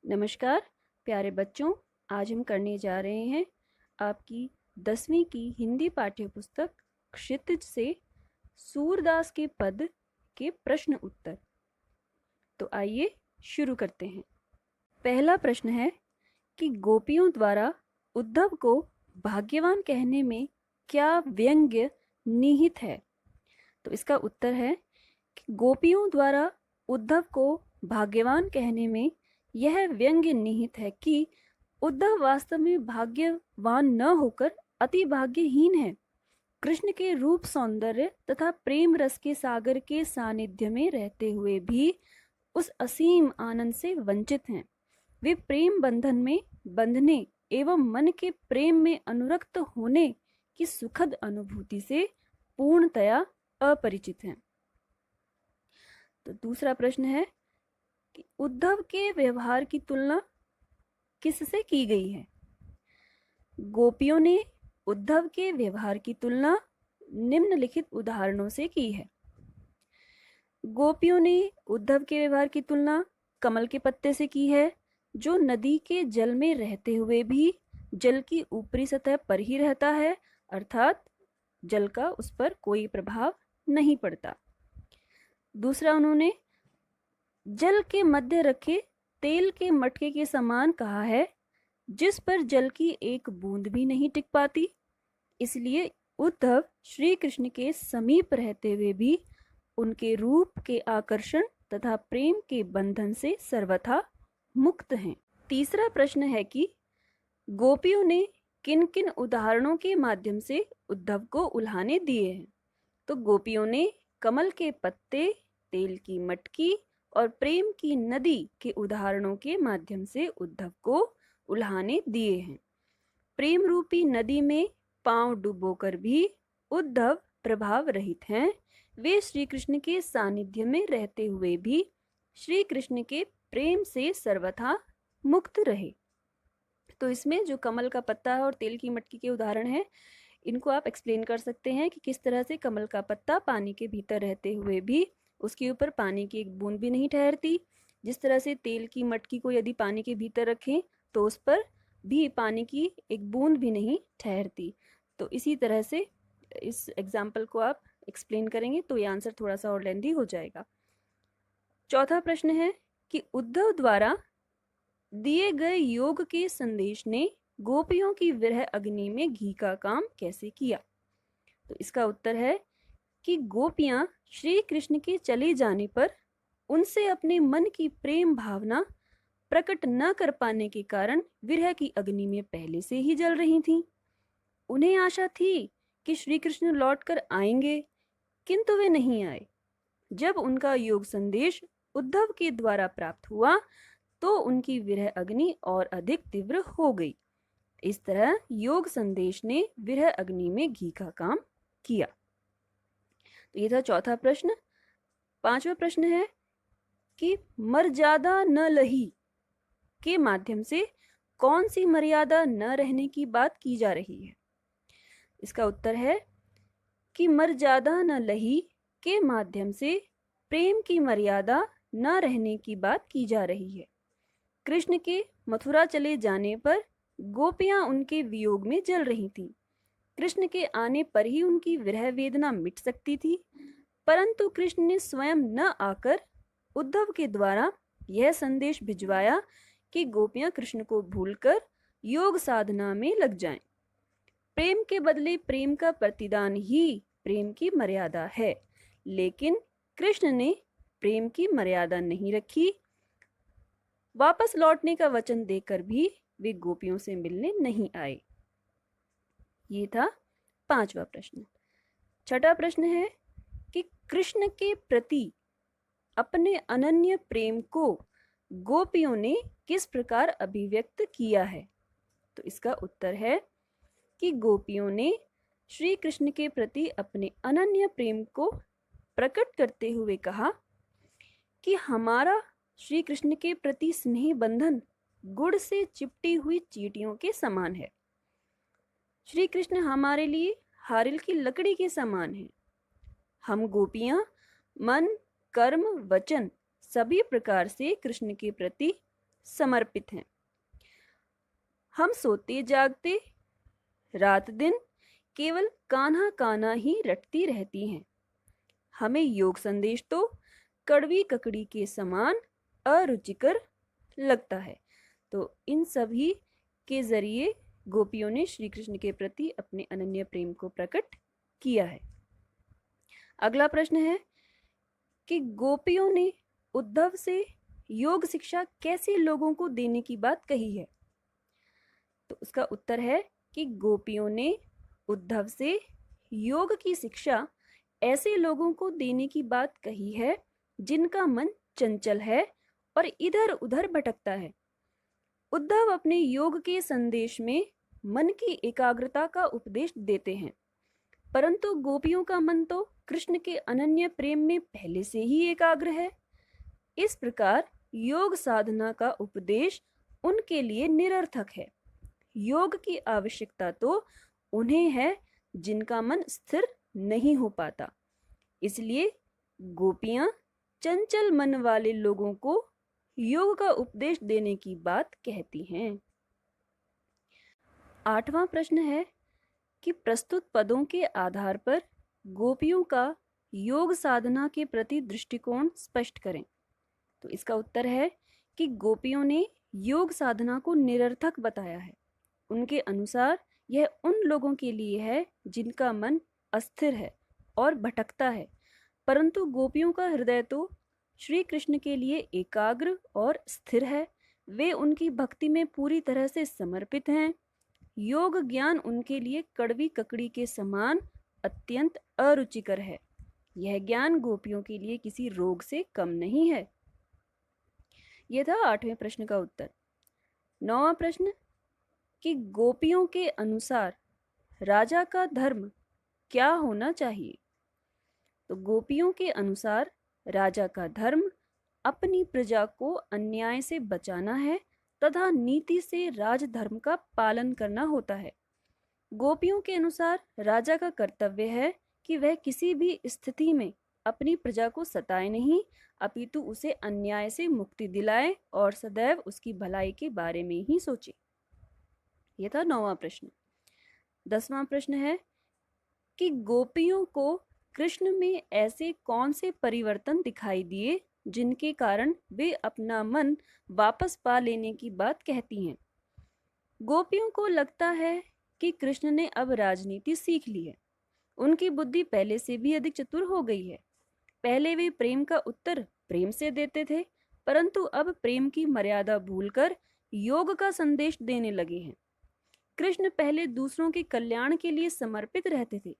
नमस्कार प्यारे बच्चों, आज हम करने जा रहे हैं आपकी 10वीं की हिंदी पाठ्य पुस्तक क्षितिज से सूरदास के पद के प्रश्न उत्तर। तो आइए शुरू करते हैं। पहला प्रश्न है कि गोपियों द्वारा उद्धव को भाग्यवान कहने में क्या व्यंग्य निहित है। तो इसका उत्तर है कि गोपियों द्वारा उद्धव को भाग्यवान कहने में यह व्यंग्य निहित है कि उद्धव वास्तव में भाग्यवान न होकर अति भाग्यहीन है। कृष्ण के रूप सौंदर्य तथा प्रेम रस के सागर के सानिध्य में रहते हुए भी उस असीम आनंद से वंचित हैं। वे प्रेम बंधन में बंधने एवं मन के प्रेम में अनुरक्त होने की सुखद अनुभूति से पूर्णतया अपरिचित हैं। तो दूसरा प्रश्न है कि उद्धव के व्यवहार की तुलना किससे की गई है। गोपियों ने उद्धव के व्यवहार की तुलना निम्नलिखित उदाहरणों से की है। गोपियों ने उद्धव के व्यवहार की तुलना कमल के पत्ते से की है, जो नदी के जल में रहते हुए भी जल की ऊपरी सतह पर ही रहता है, अर्थात जल का उस पर कोई प्रभाव नहीं पड़ता। दूसरा, उन्होंने जल के मध्य रखे तेल के मटके के समान कहा है, जिस पर जल की एक बूंद भी नहीं टिक पाती। इसलिए उद्धव श्री कृष्ण के समीप रहते हुए भी उनके रूप के आकर्षण तथा प्रेम के बंधन से सर्वथा मुक्त हैं। तीसरा प्रश्न है कि गोपियों ने किन किन उदाहरणों के माध्यम से उद्धव को उल्हाने दिए हैं। तो गोपियों ने कमल के पत्ते, तेल की मटकी और प्रेम की नदी के उदाहरणों के माध्यम से उद्धव को उल्हाने दिए हैं। प्रेम रूपी नदी में पांव डुबोकर भी उद्धव प्रभाव रहित हैं। वे श्री कृष्ण के सानिध्य में रहते हुए भी श्री कृष्ण के प्रेम से सर्वथा मुक्त रहे। तो इसमें जो कमल का पत्ता है और तेल की मटकी के उदाहरण हैं, इनको आप एक्सप्लेन कर सकते हैं कि किस तरह से कमल का पत्ता पानी के भीतर रहते हुए भी उसके ऊपर पानी की एक बूंद भी नहीं ठहरती। जिस तरह से तेल की मटकी को यदि पानी के भीतर रखें तो उस पर भी पानी की एक बूंद भी नहीं ठहरती। तो इसी तरह से इस एग्जाम्पल को आप एक्सप्लेन करेंगे तो ये आंसर थोड़ा सा और लेंदी हो जाएगा। चौथा प्रश्न है कि उद्धव द्वारा दिए गए योग के संदेश ने गोपियों की विरह अग्नि में घी का काम कैसे किया। तो इसका उत्तर है कि गोपियां श्री कृष्ण के चले जाने पर उनसे अपने मन की प्रेम भावना प्रकट न कर पाने के कारण विरह की अग्नि में पहले से ही जल रही थीं। उन्हें आशा थी कि श्री कृष्ण लौटकर आएंगे, किंतु वे नहीं आए। जब उनका योग संदेश उद्धव के द्वारा प्राप्त हुआ तो उनकी विरह अग्नि और अधिक तीव्र हो गई। इस तरह योग संदेश ने विरह अग्नि में घी का काम किया। तो ये था चौथा प्रश्न। पांचवा प्रश्न है कि मर्यादा न लही के माध्यम से कौन सी मर्यादा न रहने की बात की जा रही है। इसका उत्तर है कि मर्यादा न लही के माध्यम से प्रेम की मर्यादा न रहने की बात की जा रही है। कृष्ण के मथुरा चले जाने पर गोपियां उनके वियोग में जल रही थीं। कृष्ण के आने पर ही उनकी विरह वेदना मिट सकती थी, परंतु कृष्ण ने स्वयं न आकर उद्धव के द्वारा यह संदेश भिजवाया कि गोपियां कृष्ण को भूलकर योग साधना में लग जाएं। प्रेम के बदले प्रेम का प्रतिदान ही प्रेम की मर्यादा है, लेकिन कृष्ण ने प्रेम की मर्यादा नहीं रखी। वापस लौटने का वचन देकर भी वे गोपियों से मिलने नहीं आए। ये था पांचवा प्रश्न। छठा प्रश्न है कि कृष्ण के प्रति अपने अनन्य प्रेम को गोपियों ने किस प्रकार अभिव्यक्त किया है। तो इसका उत्तर है कि गोपियों ने श्री कृष्ण के प्रति अपने अनन्य प्रेम को प्रकट करते हुए कहा कि हमारा श्री कृष्ण के प्रति स्नेह बंधन गुड़ से चिपटी हुई चींटियों के समान है। श्री कृष्ण हमारे लिए हारिल की लकड़ी के समान है। हम गोपियां मन, कर्म, वचन सभी प्रकार से कृष्ण के प्रति समर्पित हैं। हम सोते जागते रात दिन केवल कान्हा कान्हा ही रटती रहती हैं। हमें योग संदेश तो कड़वी ककड़ी के समान अरुचिकर लगता है। तो इन सभी के जरिए गोपियों ने श्री कृष्ण के प्रति अपने अनन्य प्रेम को प्रकट किया है। अगला प्रश्न है कि गोपियों ने उद्धव से योग शिक्षा कैसे लोगों को देने की बात कही है। तो उसका उत्तर है कि गोपियों ने उद्धव से योग की शिक्षा ऐसे लोगों को देने की बात कही है जिनका मन चंचल है और इधर उधर भटकता है। उद्धव अपने योग के संदेश में मन की एकाग्रता का उपदेश देते हैं, परंतु गोपियों का मन तो कृष्ण के अनन्य प्रेम में पहले से ही एकाग्र है। इस प्रकार योग साधना का उपदेश उनके लिए निरर्थक है। योग की आवश्यकता तो उन्हें है जिनका मन स्थिर नहीं हो पाता। इसलिए गोपियां चंचल मन वाले लोगों को योग का उपदेश देने की बात कहती हैं। 8वां प्रश्न है कि प्रस्तुत पदों के आधार पर गोपियों का योग साधना के प्रति दृष्टिकोण स्पष्ट करें। तो इसका उत्तर है कि गोपियों ने योग साधना को निरर्थक बताया है। उनके अनुसार यह उन लोगों के लिए है जिनका मन अस्थिर है और भटकता है, परंतु गोपियों का हृदय तो श्री कृष्ण के लिए एकाग्र और स्थिर है। वे उनकी भक्ति में पूरी तरह से समर्पित हैं। योग ज्ञान उनके लिए कड़वी ककड़ी के समान अत्यंत अरुचिकर है। यह ज्ञान गोपियों के लिए किसी रोग से कम नहीं है। यह था 8वें प्रश्न का उत्तर। 9वां प्रश्न कि गोपियों के अनुसार राजा का धर्म क्या होना चाहिए। तो गोपियों के अनुसार राजा का धर्म अपनी प्रजा को अन्याय से बचाना है तथा नीति से राजधर्म का पालन करना होता है। गोपियों के अनुसार राजा का कर्तव्य है कि वह किसी भी स्थिति में अपनी प्रजा को सताए नहीं, अपितु उसे अन्याय से मुक्ति दिलाए और सदैव उसकी भलाई के बारे में ही सोचे। यह था 9वां प्रश्न। 10वां प्रश्न है कि गोपियों को कृष्ण में ऐसे कौन से परिवर्तन दिखाई दिए जिनके कारण वे अपना मन वापस पा लेने की बात कहती हैं। गोपियों को लगता है कि कृष्ण ने अब राजनीति सीख ली है। उनकी बुद्धि पहले से भी अधिक चतुर हो गई है। पहले वे प्रेम का उत्तर प्रेम से देते थे, परंतु अब प्रेम की मर्यादा भूलकर योग का संदेश देने लगे हैं। कृष्ण पहले दूसरों के कल्याण के लिए समर्पित रहते थे,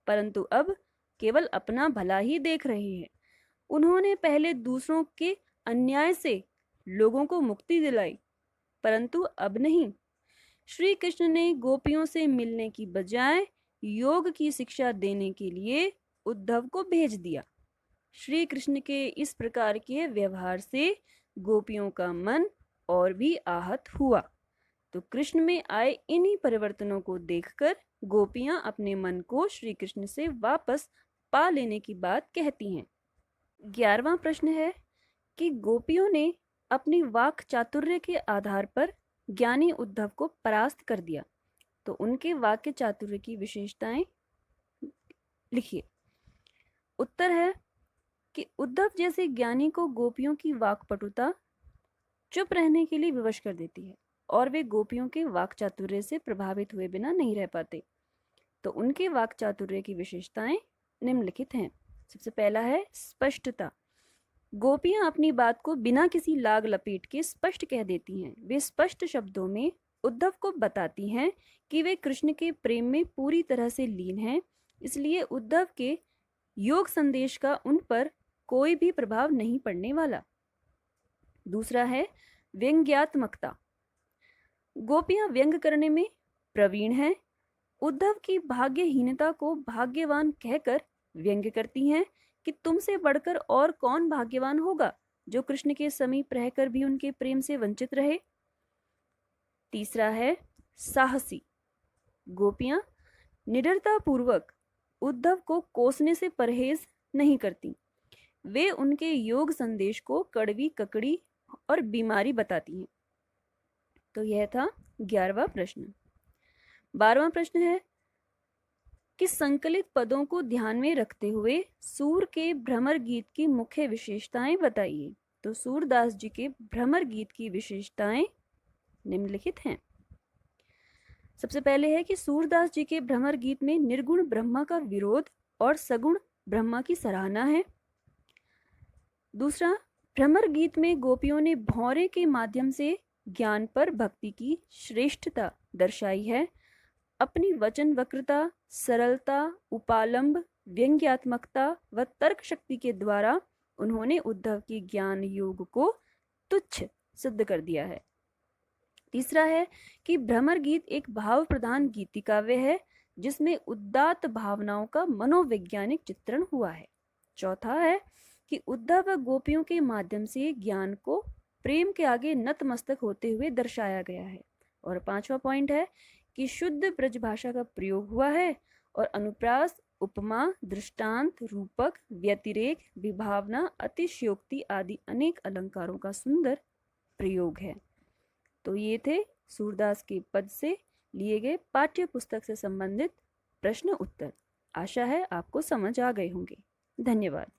परंतु अब केवल अपना भला ही देख रहे हैं। उन्होंने पहले दूसरों के अन्याय से लोगों को मुक्ति दिलाई, परंतु अब नहीं। श्री कृष्ण ने गोपियों से मिलने की बजाय योग की शिक्षा देने के लिए उद्धव को भेज दिया। श्री कृष्ण के इस प्रकार के व्यवहार से गोपियों का मन और भी आहत हुआ। तो कृष्ण में आए इन्हीं परिवर्तनों को देखकर गोपियां अपने मन को श्री कृष्ण से वापस पा लेने की बात कहती हैं। 11वां प्रश्न है कि गोपियों ने अपनी वाक चातुर्य के आधार पर ज्ञानी उद्धव को परास्त कर दिया, तो उनके वाक्य चातुर्य की विशेषताएं लिखिए। उत्तर है कि उद्धव जैसे ज्ञानी को गोपियों की वाक्पटुता चुप रहने के लिए विवश कर देती है और वे गोपियों के वाक चातुर्य से प्रभावित हुए बिना नहीं रह पाते। तो उनके वाक चातुर्य की विशेषताएं निम्नलिखित हैं। सबसे पहला है स्पष्टता। गोपियां अपनी बात को बिना किसी लाग लपेट के स्पष्ट कह देती हैं। वे स्पष्ट शब्दों में उद्धव को बताती हैं कि वे कृष्ण के प्रेम में पूरी तरह से लीन हैं, इसलिए उद्धव के योग संदेश का उन पर कोई भी प्रभाव नहीं पड़ने वाला। दूसरा है व्यंग्यात्मकता। गोपियां व्यंग करने में प्रवीण हैं। उद्धव की भाग्यहीनता को भाग्यवान कहकर व्यंग्य करती हैं कि तुमसे बढ़कर और कौन भाग्यवान होगा जो कृष्ण के समीप रहकर भी उनके प्रेम से वंचित रहे। तीसरा है साहसी। गोपियां निडरता पूर्वक उद्धव को कोसने से परहेज नहीं करती। वे उनके योग संदेश को कड़वी ककड़ी और बीमारी बताती हैं। तो यह था 11वां प्रश्न। 12वां प्रश्न है कि संकलित पदों को ध्यान में रखते हुए सूर के भ्रमर गीत की मुख्य विशेषताएं बताइए। तो सूरदास जी के भ्रमर गीत की विशेषताएं निम्नलिखित हैं। सबसे पहले है कि सूरदास जी के भ्रमर गीत में निर्गुण ब्रह्मा का विरोध और सगुण ब्रह्मा की सराहना है। दूसरा, भ्रमर गीत में गोपियों ने भौरे के माध्यम से ज्ञान पर भक्ति की श्रेष्ठता दर्शाई है। अपनी वचन वक्रता, सरलता, उपालंब, व्यंग्यात्मकता व तर्क शक्ति के द्वारा उन्होंने उद्धव की ज्ञान योग को तुच्छ सिद्ध कर दिया है। तीसरा है कि भ्रमर गीत एक भाव प्रधान गीति काव्य है जिसमें उदात्त भावनाओं का मनोवैज्ञानिक चित्रण हुआ है। चौथा है कि उद्धव व गोपियों के माध्यम से ज्ञान को प्रेम के आगे नतमस्तक होते हुए दर्शाया गया है। और 5वां पॉइंट है कि शुद्ध ब्रजभाषा का प्रयोग हुआ है और अनुप्रास, उपमा, दृष्टांत, रूपक, व्यतिरेक, विभावना, अतिशयोक्ति आदि अनेक अलंकारों का सुंदर प्रयोग है। तो ये थे सूरदास के पद से लिए गए पाठ्य पुस्तक से संबंधित प्रश्न उत्तर। आशा है आपको समझ आ गए होंगे। धन्यवाद।